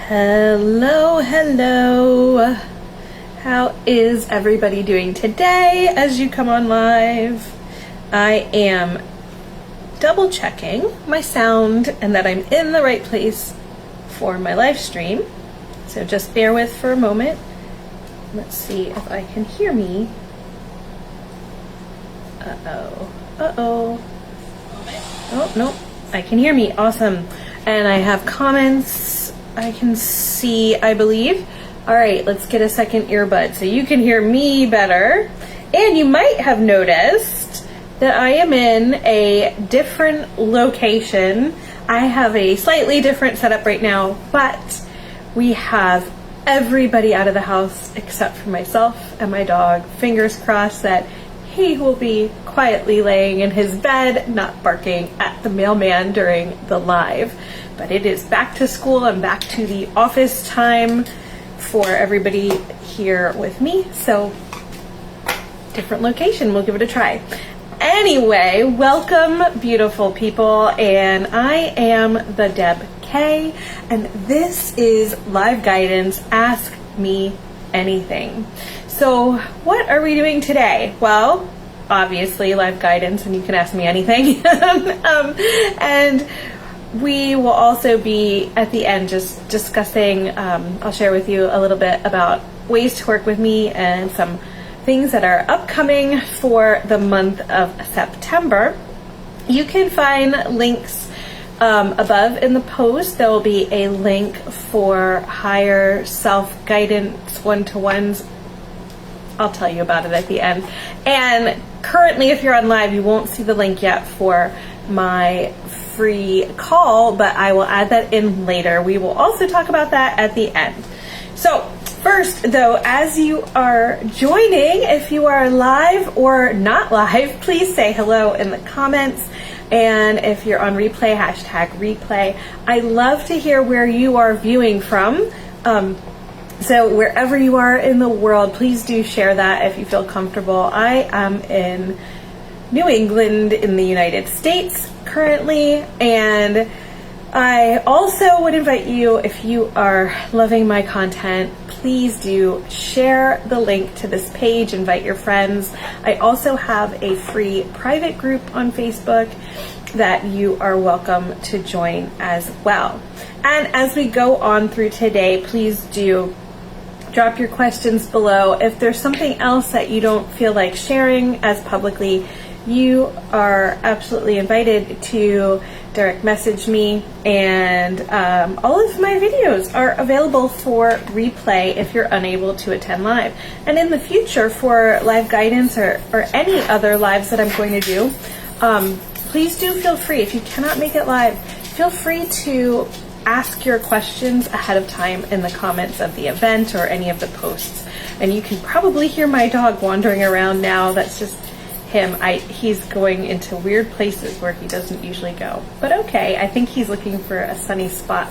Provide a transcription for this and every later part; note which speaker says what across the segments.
Speaker 1: Hello, hello. How is everybody doing today as you come on live? I am double checking my sound and that I'm in the right place for my live stream. So just bear with for a moment. Let's see if I can hear me. Uh-oh. Oh, no, I can hear me. Awesome. And I have comments I can see, I believe. All right, let's get a second earbud so you can hear me better. And you might have noticed that I am in a different location. I have a slightly different setup right now, but we have everybody out of the house except for myself and my dog. Fingers crossed that he will be quietly laying in his bed, not barking at the mailman during the live. But it is back to school and back to the office time for everybody here with me. So, different location, we'll give it a try. Anyway, welcome beautiful people, and I am the Deb K, and this is Live Guidance, Ask Me Anything. So what are we doing today? Well, obviously live guidance, and you can ask me anything. And we will also be at the end just discussing, I'll share with you a little bit about ways to work with me and some things that are upcoming for the month of September. You can find links above in the post. There will be a link for higher self-guidance one-to-ones. I'll tell you about it at the end. And currently, if you're on live, you won't see the link yet for my free call, but I will add that in later. We will also talk about that at the end. So first, though, as you are joining, if you are live or not live, please say hello in the comments. And if you're on replay, hashtag replay. I love to hear where you are viewing from. So wherever you are in the world, please do share that if you feel comfortable. I am in New England in the United States currently, and I also would invite you, if you are loving my content, please do share the link to this page, invite your friends. I also have a free private group on Facebook that you are welcome to join as well. And as we go on through today, please do drop your questions below. If there's something else that you don't feel like sharing as publicly, you are absolutely invited to direct message me, and all of my videos are available for replay if you're unable to attend live. And in the future, for live guidance or any other lives that I'm going to do, please do feel free, if you cannot make it live, feel free to ask your questions ahead of time in the comments of the event or any of the posts. And you can probably hear my dog wandering around now. That's just him. He's going into weird places where he doesn't usually go. But okay, I think he's looking for a sunny spot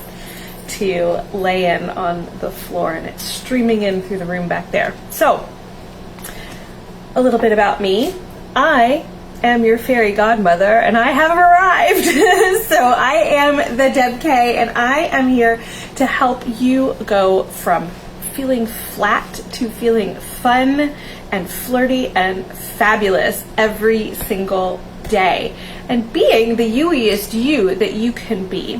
Speaker 1: to lay in on the floor, and it's streaming in through the room back there. So, a little bit about me. I am your fairy godmother, and I have arrived. So I am the Deb K, and I am here to help you go from feeling flat to feeling fun and flirty and fabulous every single day, and being the youiest you that you can be,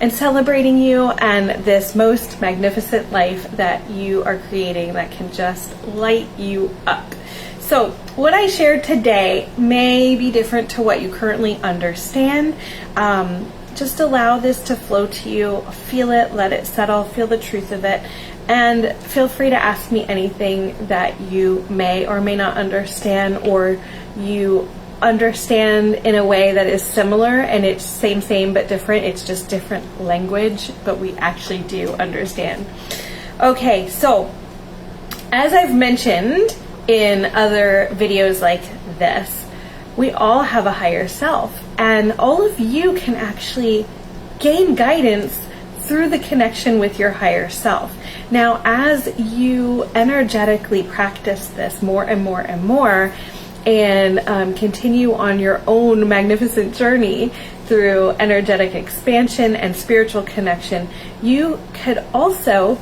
Speaker 1: and celebrating you and this most magnificent life that you are creating that can just light you up. So what I shared today may be different to what you currently understand. Just allow this to flow to you, feel it, let it settle, feel the truth of it, and feel free to ask me anything that you may or may not understand, or you understand in a way that is similar, and it's same but different. It's just different language, but we actually do understand. Okay, so as I've mentioned in other videos like this, we all have a higher self, and all of you can actually gain guidance through the connection with your higher self. Now, as you energetically practice this more and more and more, and continue on your own magnificent journey, through energetic expansion and spiritual connection, you could also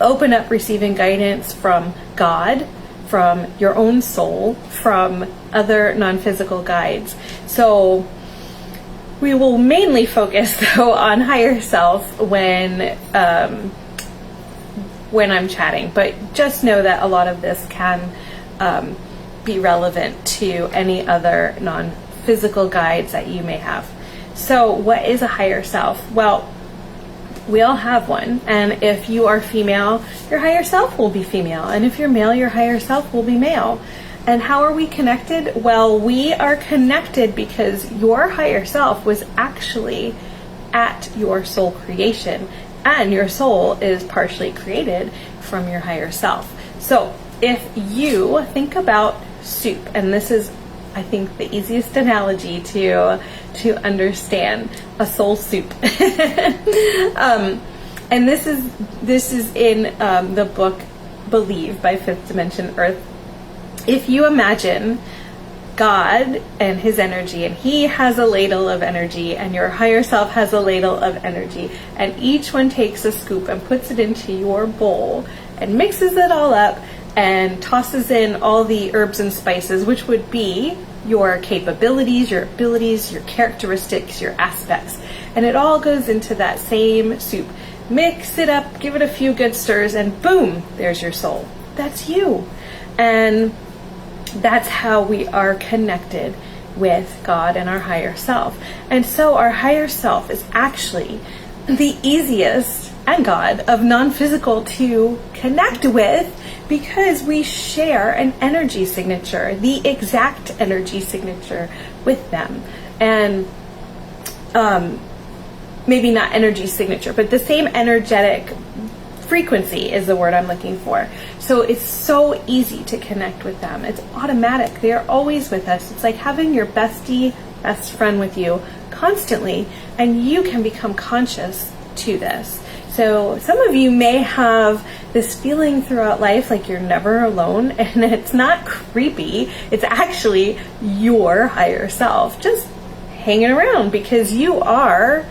Speaker 1: open up receiving guidance from God, from your own soul, from other non-physical guides. So we will mainly focus though on higher self when I'm chatting, but just know that a lot of this can be relevant to any other non-physical guides that you may have. So what is a higher self? Well, we all have one, and if you are female, your higher self will be female, and if you're male, your higher self will be male. And how are we connected? Well, we are connected because your higher self was actually at your soul creation, and your soul is partially created from your higher self. So if you think about soup, and this is, I think, the easiest analogy to understand a soul soup. And this is in the book Believe by Fifth Dimension Earth. If you imagine God and his energy, and he has a ladle of energy, and your higher self has a ladle of energy, and each one takes a scoop and puts it into your bowl and mixes it all up and tosses in all the herbs and spices, which would be your capabilities, your abilities, your characteristics, your aspects. And it all goes into that same soup. Mix it up, give it a few good stirs, and boom, there's your soul. That's you. And that's how we are connected with God and our higher self. And so our higher self is actually the easiest, and God, of non-physical to connect with, because we share an energy signature, the exact energy signature with them. And maybe not energy signature, but the same energetic frequency is the word I'm looking for. So it's so easy to connect with them. It's automatic. They are always with us. It's like having your bestie, best friend with you constantly, and you can become conscious to this. So some of you may have this feeling throughout life like you're never alone, and it's not creepy. It's actually your higher self just hanging around, because you are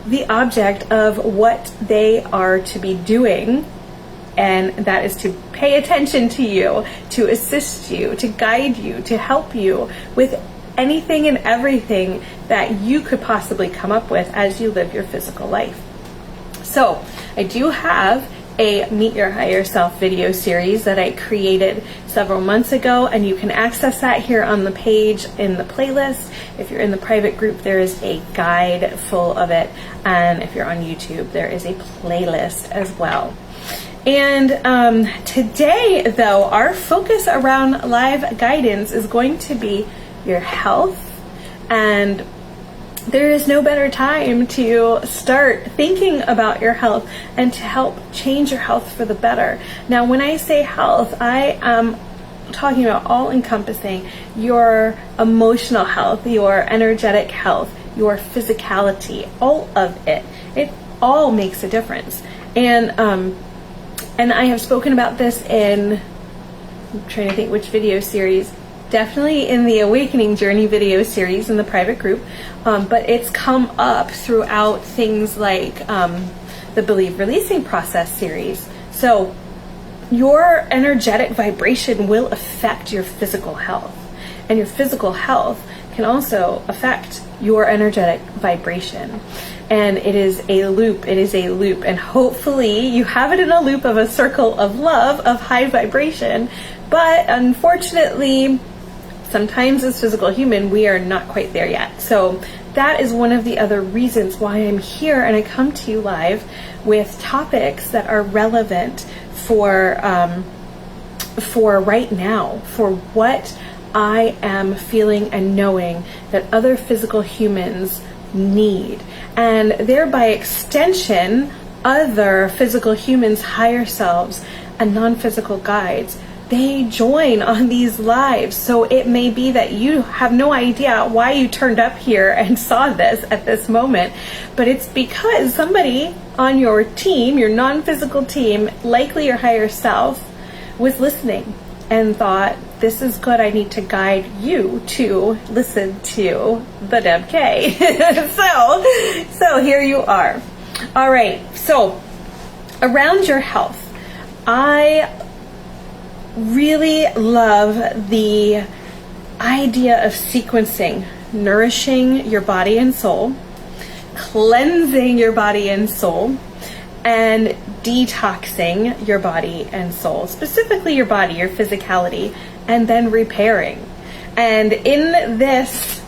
Speaker 1: the object of what they are to be doing, and that is to pay attention to you, to assist you, to guide you, to help you with anything and everything that you could possibly come up with as you live your physical life. So I do have a Meet Your Higher Self video series that I created several months ago, and you can access that here on the page in the playlist. If you're in the private group, there is a guide full of it, and if you're on YouTube, there is a playlist as well. And today, though, our focus around live guidance is going to be your health, and there is no better time to start thinking about your health and to help change your health for the better. Now, when I say health, I am talking about all-encompassing your emotional health, your energetic health, your physicality, all of it. It all makes a difference. And I have spoken about this in, I'm trying to think which video series, definitely in the Awakening Journey video series in the private group, but it's come up throughout things like the Believe Releasing Process series. So your energetic vibration will affect your physical health, and your physical health can also affect your energetic vibration. And it is a loop, and hopefully you have it in a loop of a circle of love, of high vibration, but unfortunately, sometimes as physical human, we are not quite there yet. So that is one of the other reasons why I'm here, and I come to you live with topics that are relevant for right now, for what I am feeling and knowing that other physical humans need, and thereby extension, other physical humans, higher selves, and non-physical guides. They join on these lives. So it may be that you have no idea why you turned up here and saw this at this moment, but it's because somebody on your team, your non-physical team, likely your higher self, was listening and thought, this is good, I need to guide you to listen to the Deb K. so here you are. All right, so around your health, I really love the idea of sequencing, nourishing your body and soul, cleansing your body and soul, and detoxing your body and soul, specifically your body, your physicality, and then repairing. And in this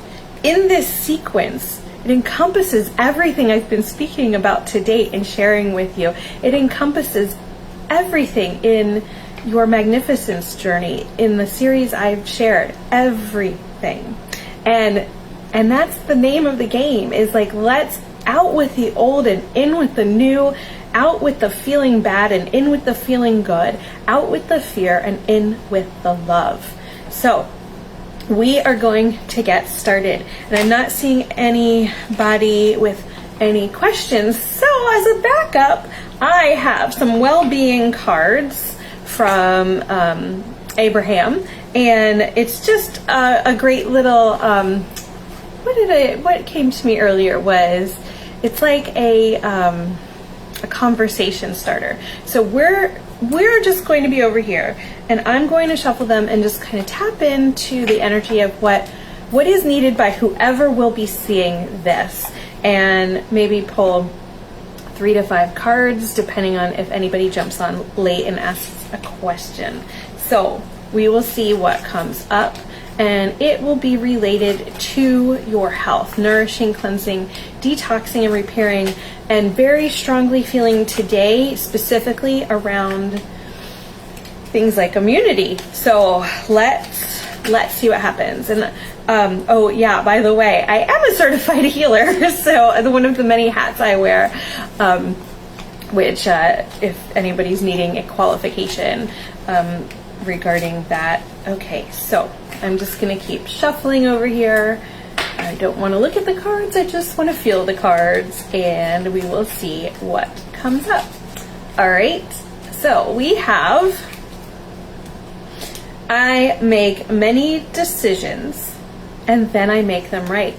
Speaker 1: sequence, it encompasses everything I've been speaking about to date and sharing with you. It encompasses everything in your magnificence journey, in the series I've shared, everything. And that's the name of the game, is like, let's out with the old and in with the new, out with the feeling bad and in with the feeling good, out with the fear and in with the love. So we are going to get started, and I'm not seeing anybody with any questions. So as a backup, I have some well-being cards from Abraham, and it's just a great little what came to me earlier was, it's like a conversation starter. So we're just going to be over here, and I'm going to shuffle them and just kind of tap into the energy of what is needed by whoever will be seeing this, and maybe pull 3 to 5 cards depending on if anybody jumps on late and asks a question. So we will see what comes up, and it will be related to your health, nourishing, cleansing, detoxing, and repairing, and very strongly feeling today specifically around things like immunity. So let's see what happens. And oh yeah, by the way, I am a certified healer, so one of the many hats I wear, which if anybody's needing a qualification regarding that. Okay, so I'm just gonna keep shuffling over here. I don't want to look at the cards, I just want to feel the cards, and we will see what comes up. All right, so we have, I make many decisions and then I make them right.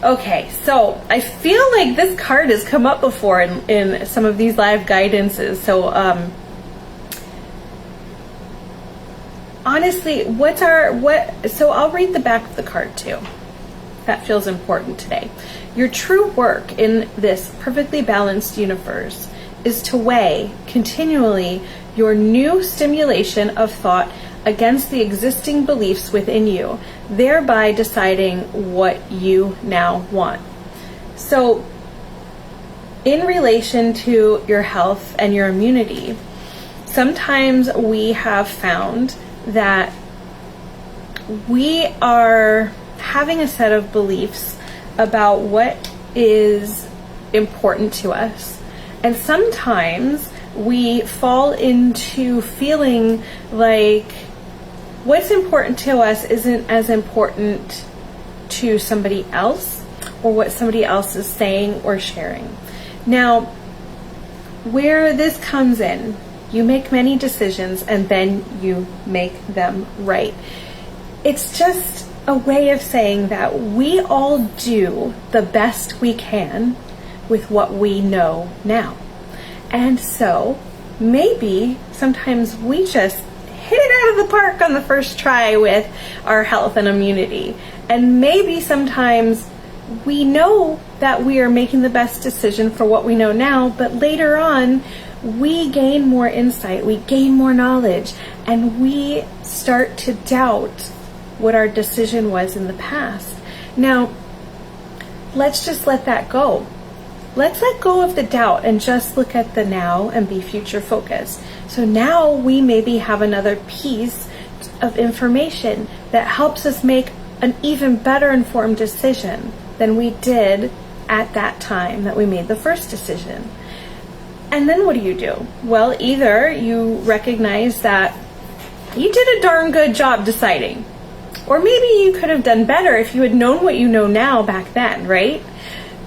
Speaker 1: Okay, so I feel like this card has come up before in some of these live guidances. So honestly, so I'll read the back of the card too. That feels important today. Your true work in this perfectly balanced universe is to weigh continually your new stimulation of thought against the existing beliefs within you, thereby deciding what you now want. So in relation to your health and your immunity, sometimes we have found that we are having a set of beliefs about what is important to us. And sometimes we fall into feeling like what's important to us isn't as important to somebody else, or what somebody else is saying or sharing. Now, where this comes in, you make many decisions and then you make them right. It's just a way of saying that we all do the best we can with what we know now. And so maybe sometimes we just hit it out of the park on the first try with our health and immunity. And maybe sometimes we know that we are making the best decision for what we know now, but later on we gain more insight, we gain more knowledge, and we start to doubt what our decision was in the past. Now, let's just let that go. Let's let go of the doubt and just look at the now and be future focused. So now we maybe have another piece of information that helps us make an even better informed decision than we did at that time that we made the first decision. And then what do? Well, either you recognize that you did a darn good job deciding, or maybe you could have done better if you had known what you know now back then, right?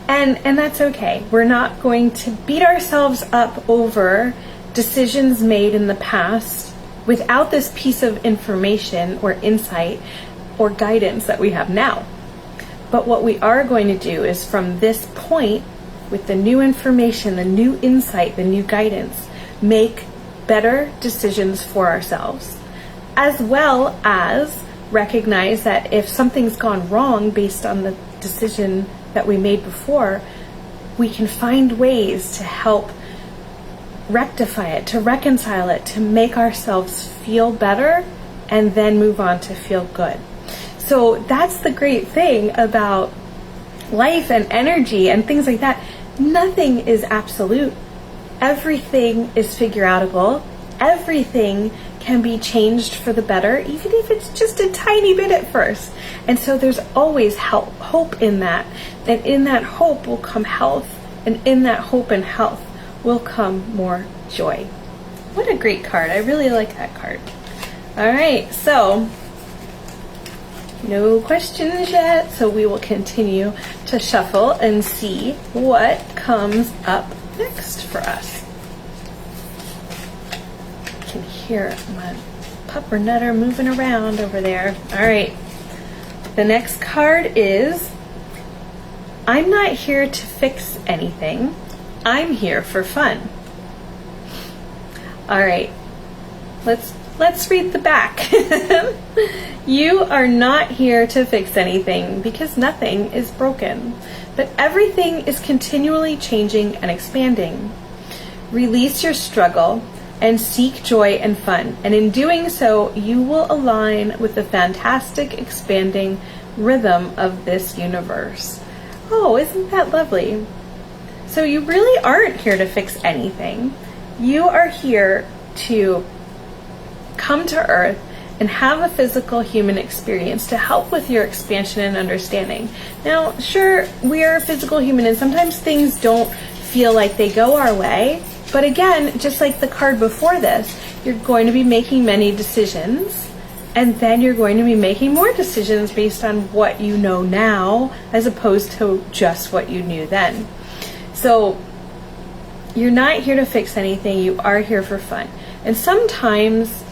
Speaker 1: And that's okay. We're not going to beat ourselves up over decisions made in the past without this piece of information or insight or guidance that we have now. But what we are going to do is, from this point, with the new information, the new insight, the new guidance, make better decisions for ourselves, as well as recognize that if something's gone wrong based on the decision that we made before, we can find ways to help rectify it, to reconcile it, to make ourselves feel better, and then move on to feel good. So that's the great thing about life and energy and things like that. Nothing is absolute. Everything is figure-outable. Everything can be changed for the better, even if it's just a tiny bit at first. And so there's always hope in that. And in that hope will come health. And in that hope and health will come more joy. What a great card. I really like that card. All right, so no questions yet, so we will continue to shuffle and see what comes up next for us. I can hear my puppernutter moving around over there. All right, the next card is, I'm not here to fix anything. I'm here for fun. All right, let's read the back. You are not here to fix anything because nothing is broken, but everything is continually changing and expanding. Release your struggle and seek joy and fun, and in doing so, you will align with the fantastic expanding rhythm of this universe. Oh, isn't that lovely? So you really aren't here to fix anything. You are here to come to Earth and have a physical human experience to help with your expansion and understanding. Now, sure, we are a physical human and sometimes things don't feel like they go our way. But again, just like the card before this, you're going to be making many decisions, and then you're going to be making more decisions based on what you know now as opposed to just what you knew then. So you're not here to fix anything, you are here for fun. And sometimes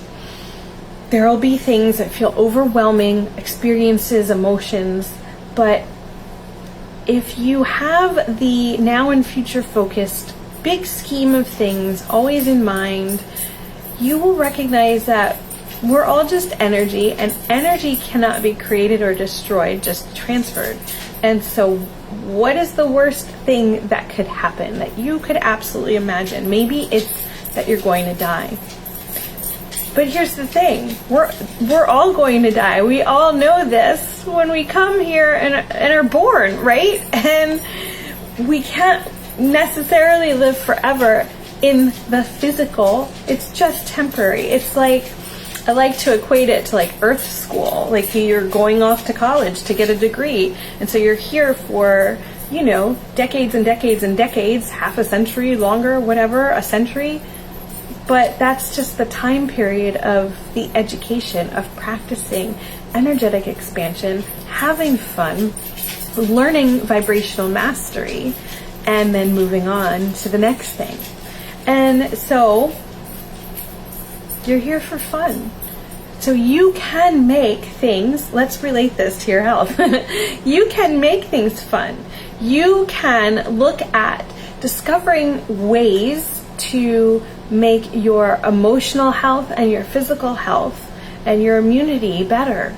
Speaker 1: there will be things that feel overwhelming, experiences, emotions, but if you have the now and future focused big scheme of things always in mind, you will recognize that we're all just energy, and energy cannot be created or destroyed, just transferred. And so what is the worst thing that could happen that you could absolutely imagine? Maybe it's that you're going to die. But here's the thing, we're all going to die. We all know this when we come here and are born, right? And we can't necessarily live forever in the physical. It's just temporary. It's like, I like to equate it to like Earth school. Like you're going off to college to get a degree. And so you're here for, you know, decades and decades and decades, half a century, longer, whatever, a century. But that's just the time period of the education, of practicing energetic expansion, having fun, learning vibrational mastery, and then moving on to the next thing. And so you're here for fun. So you can make things, let's relate this to your health. You can make things fun. You can look at discovering ways to make your emotional health and your physical health and your immunity better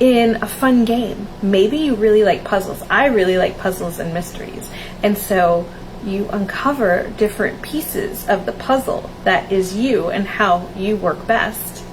Speaker 1: in a fun game. Maybe you really like puzzles. I really like puzzles and mysteries. And so you uncover different pieces of the puzzle that is you and how you work best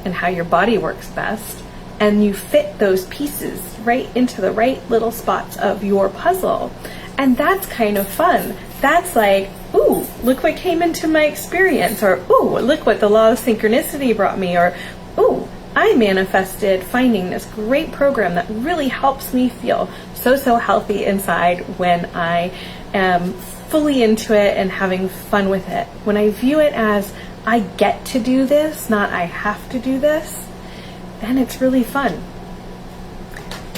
Speaker 1: and how your body works best. And you fit those pieces right into the right little spots of your puzzle. And that's kind of fun. That's like, ooh, look what came into my experience, or ooh, look what the law of synchronicity brought me, or ooh, I manifested finding this great program that really helps me feel so healthy inside when I am fully into it and having fun with it. When I view it as I get to do this, not I have to do this, then it's really fun.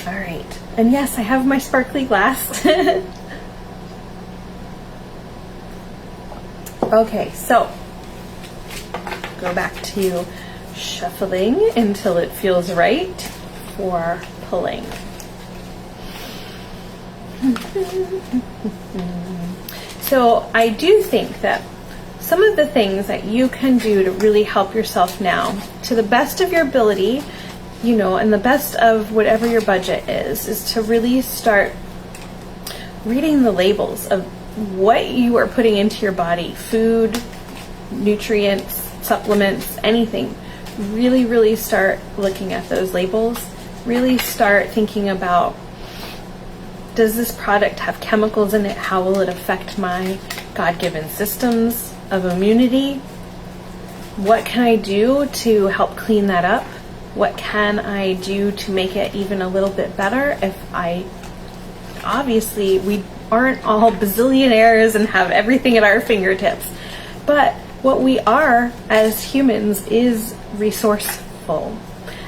Speaker 1: All right, and yes, I have my sparkly glass. Okay, so go back to shuffling until it feels right for pulling. So I do think that some of the things that you can do to really help yourself now, to the best of your ability, you know, and the best of whatever your budget is to really start reading the labels of what you are putting into your body, food, nutrients, supplements, anything. Really, really start looking at those labels. Really start thinking about, does this product have chemicals in it? How will it affect my God-given systems of immunity? What can I do to help clean that up? What can I do to make it even a little bit better? Obviously, we aren't all bazillionaires and have everything at our fingertips, but what we are as humans is resourceful.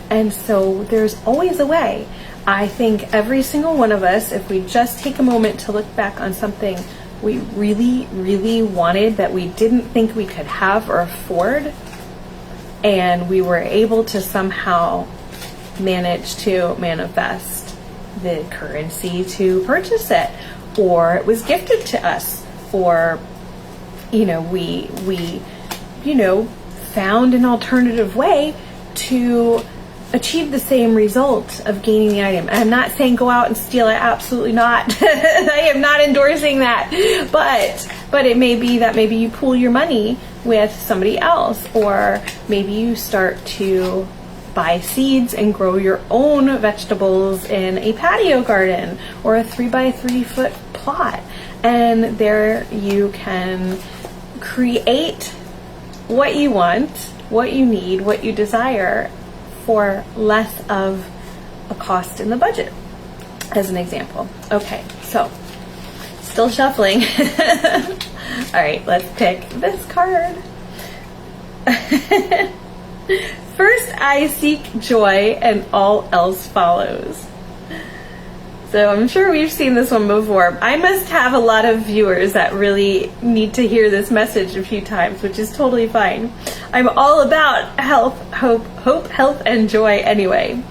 Speaker 1: And so there's always a way. I think every single one of us, if we just take a moment to look back on something we really, really wanted that we didn't think we could have or afford, and we were able to somehow manage to manifest the currency to purchase it, or it was gifted to us, or, you know, we found an alternative way to achieve the same result of gaining the item. And I'm not saying go out and steal it, absolutely not. I am not endorsing that. But it may be that maybe you pool your money with somebody else, or maybe you start to buy seeds and grow your own vegetables in a patio garden or a 3x3 foot plot. And there you can create what you want, what you need, what you desire, for less of a cost in the budget, as an example. Okay, so still shuffling. All right, let's pick this card. First, I seek joy and all else follows. So I'm sure we've seen this one before. I must have a lot of viewers that really need to hear this message a few times, which is totally fine. I'm all about health, hope, health, and joy anyway.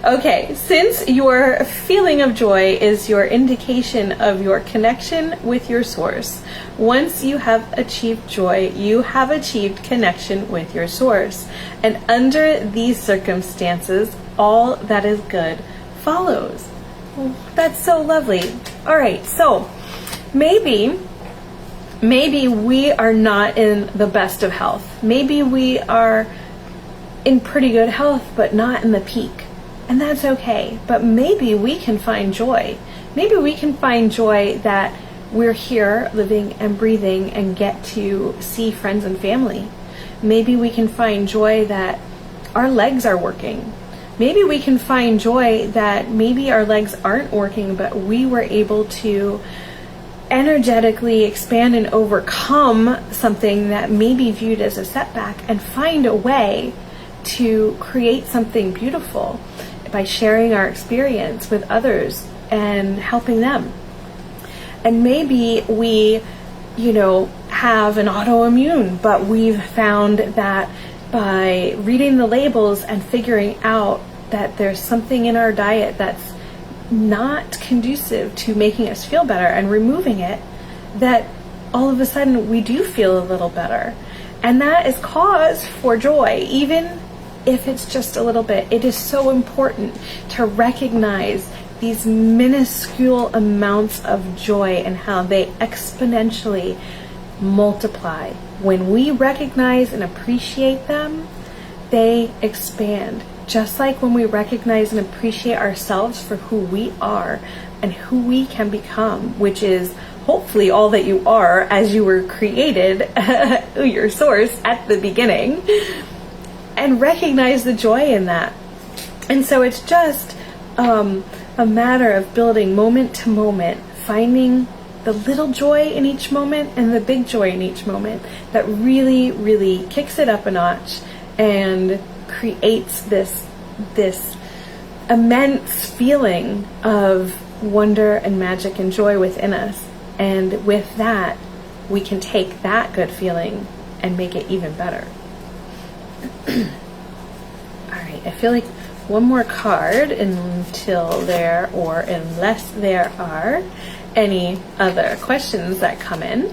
Speaker 1: Okay, since your feeling of joy is your indication of your connection with your source, once you have achieved joy, you have achieved connection with your source. And under these circumstances, all that is good follows. Oh, that's so lovely. All right, so maybe we are not in the best of health. Maybe we are in pretty good health, but not in the peak. And that's okay. But maybe we can find joy. Maybe we can find joy that we're here living and breathing and get to see friends and family. Maybe we can find joy that our legs are working. Maybe we can find joy that maybe our legs aren't working, but we were able to energetically expand and overcome something that may be viewed as a setback and find a way to create something beautiful by sharing our experience with others and helping them. And maybe we, have an autoimmune, but we've found that by reading the labels and figuring out that there's something in our diet that's not conducive to making us feel better and removing it, that all of a sudden we do feel a little better. And that is cause for joy, even if it's just a little bit. It is so important to recognize these minuscule amounts of joy and how they exponentially multiply. When we recognize and appreciate them, they expand. Just like when we recognize and appreciate ourselves for who we are and who we can become, which is hopefully all that you are as you were created, your source at the beginning, and recognize the joy in that. And so it's just a matter of building moment to moment, finding the little joy in each moment and the big joy in each moment that really, really kicks it up a notch and creates this immense feeling of wonder and magic and joy within us. And with that, we can take that good feeling and make it even better. Alright, I feel like one more card unless there are any other questions that come in.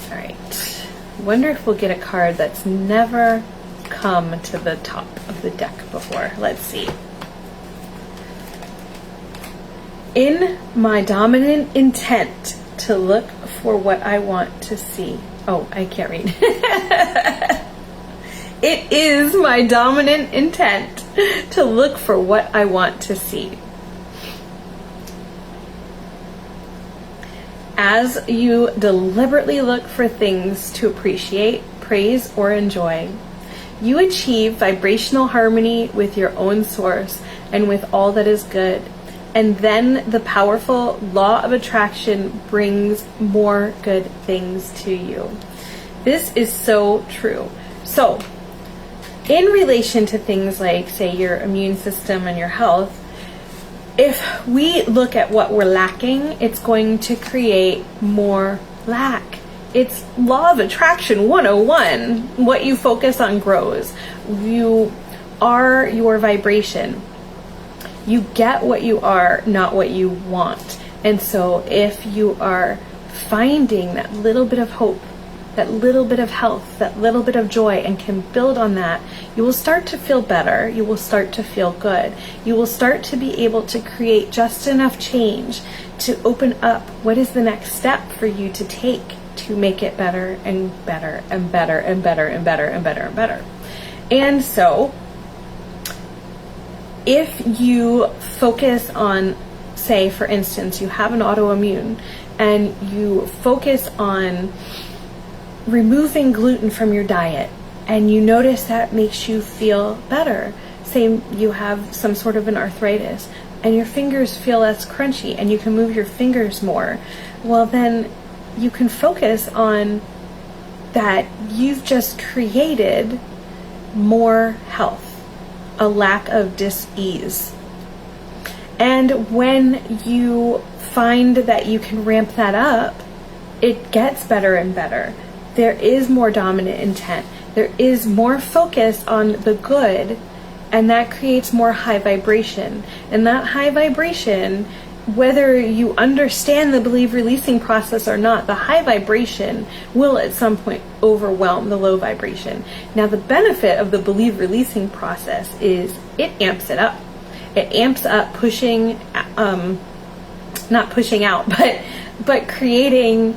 Speaker 1: Alright, wonder if we'll get a card that's never come to the top of the deck before. Let's see. In my dominant intent to look for what I want to see. Oh, I can't read. It is my dominant intent to look for what I want to see. As you deliberately look for things to appreciate, praise, or enjoy, you achieve vibrational harmony with your own source and with all that is good. And then the powerful law of attraction brings more good things to you. This is so true. So, in relation to things like, say, your immune system and your health, if we look at what we're lacking, it's going to create more lack. It's law of attraction 101. What you focus on grows. You are your vibration. You get what you are, not what you want. And so if you are finding that little bit of hope, that little bit of health, that little bit of joy, and can build on that, you will start to feel better. You will start to feel good. You will start to be able to create just enough change to open up what is the next step for you to take to make it better and better and better and better and better and better and better. And so if you focus on, say, for instance, you have an autoimmune and you focus on removing gluten from your diet and you notice that makes you feel better. Say you have some sort of an arthritis and your fingers feel less crunchy and you can move your fingers more. Well, then you can focus on that you've just created more health, a lack of dis-ease. And when you find that you can ramp that up, it gets better and better. There is more dominant intent. There is more focus on the good, and that creates more high vibration. And that high vibration, whether you understand the believe releasing process or not, the high vibration will at some point overwhelm the low vibration. Now, the benefit of the believe releasing process is it amps it up. It amps up pushing, not pushing out, but creating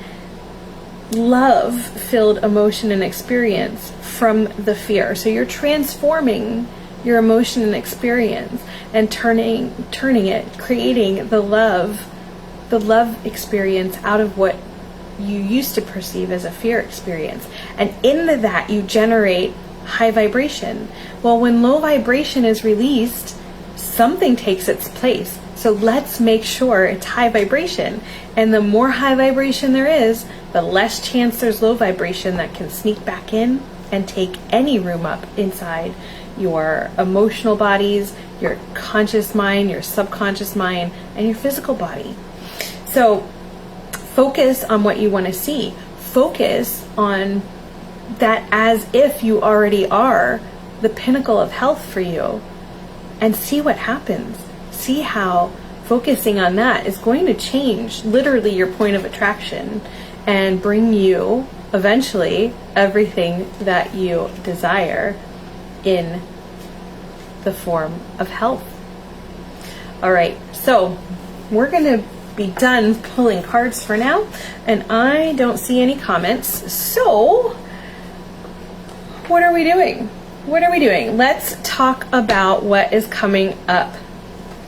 Speaker 1: love-filled emotion and experience from the fear. So you're transforming your emotion and experience and turning it, creating the love experience out of what you used to perceive as a fear experience. And into that you generate high vibration. Well, when low vibration is released, something takes its place. So let's make sure it's high vibration. And the more high vibration there is, the less chance there's low vibration that can sneak back in and take any room up inside your emotional bodies, your conscious mind, your subconscious mind, and your physical body. So focus on what you want to see. Focus on that as if you already are the pinnacle of health for you, and see what happens. See how focusing on that is going to change literally your point of attraction and bring you eventually everything that you desire in the form of health. All right, so we're going to be done pulling cards for now, and I don't see any comments. So what are we doing? Let's talk about what is coming up.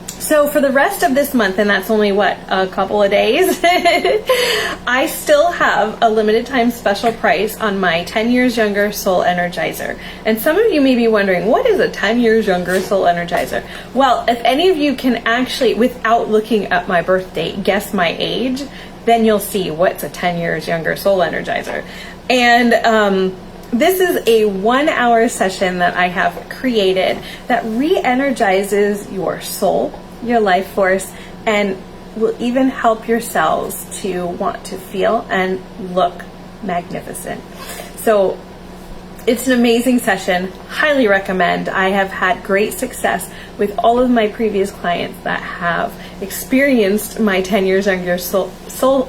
Speaker 1: So for the rest of this month, and that's only a couple of days, I still have a limited time special price on my 10 years younger soul energizer. And some of you may be wondering, what is a 10 years younger soul energizer? Well, if any of you can actually, without looking at my birth date, guess my age, then you'll see what's a 10 years younger soul energizer. And this is a 1-hour session that I have created that re-energizes your soul, your life force, and will even help your cells to want to feel and look magnificent. So It's an amazing session. Highly recommend. I have had great success with all of my previous clients that have experienced my 10 years younger soul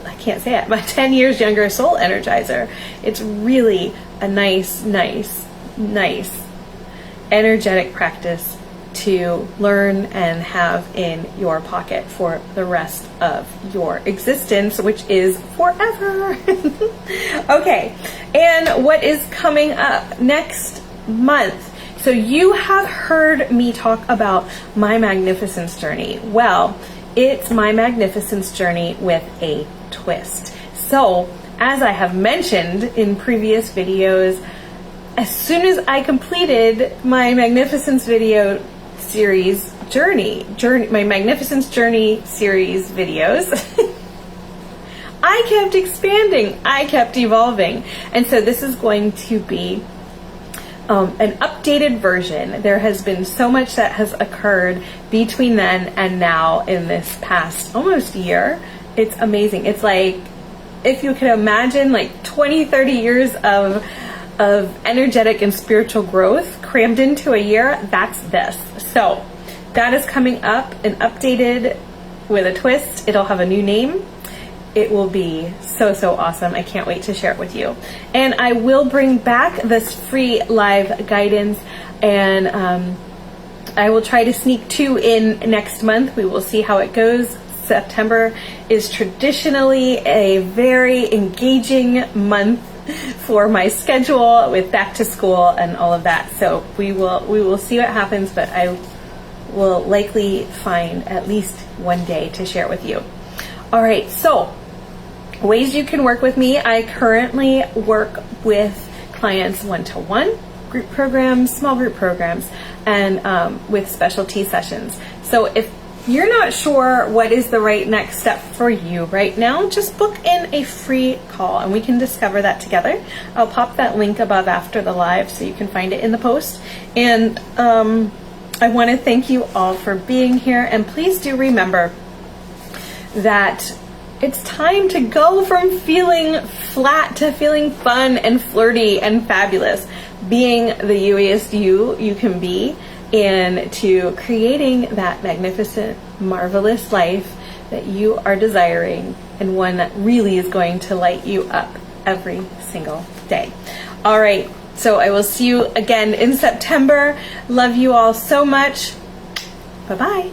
Speaker 1: I can't say it, my 10 years younger soul energizer. It's really a nice energetic practice to learn and have in your pocket for the rest of your existence, which is forever. Okay, and what is coming up next month? So you have heard me talk about my magnificence journey. Well, it's my magnificence journey with a twist. So, as I have mentioned in previous videos, as soon as I completed my magnificence video series my magnificence journey series videos, I kept expanding, I kept evolving, and so this is going to be an updated version. There has been so much that has occurred between then and now in this past almost year. It's amazing. It's like, if you could imagine like 20-30 years of energetic and spiritual growth crammed into a year, that's this. So that is coming up and updated with a twist. It'll have a new name. It will be so awesome. I can't wait to share it with you. And I will bring back this free live guidance, and I will try to sneak 2 in next month. We will see how it goes. September is traditionally a very engaging month for my schedule with back to school and all of that. So we will see what happens, but I will likely find at least one day to share with you. All right, so ways you can work with me. I currently work with clients one-to-one, group programs, small group programs, and with specialty sessions. So if you're not sure what is the right next step for you right now, just book in a free call and we can discover that together. I'll pop that link above after the live so you can find it in the post. And I want to thank you all for being here, and please do remember that it's time to go from feeling flat to feeling fun and flirty and fabulous, being the youest you can be, and to creating that magnificent, marvelous life that you are desiring, and one that really is going to light you up every single day. All right, so I will see you again in September. Love you all so much. Bye-bye.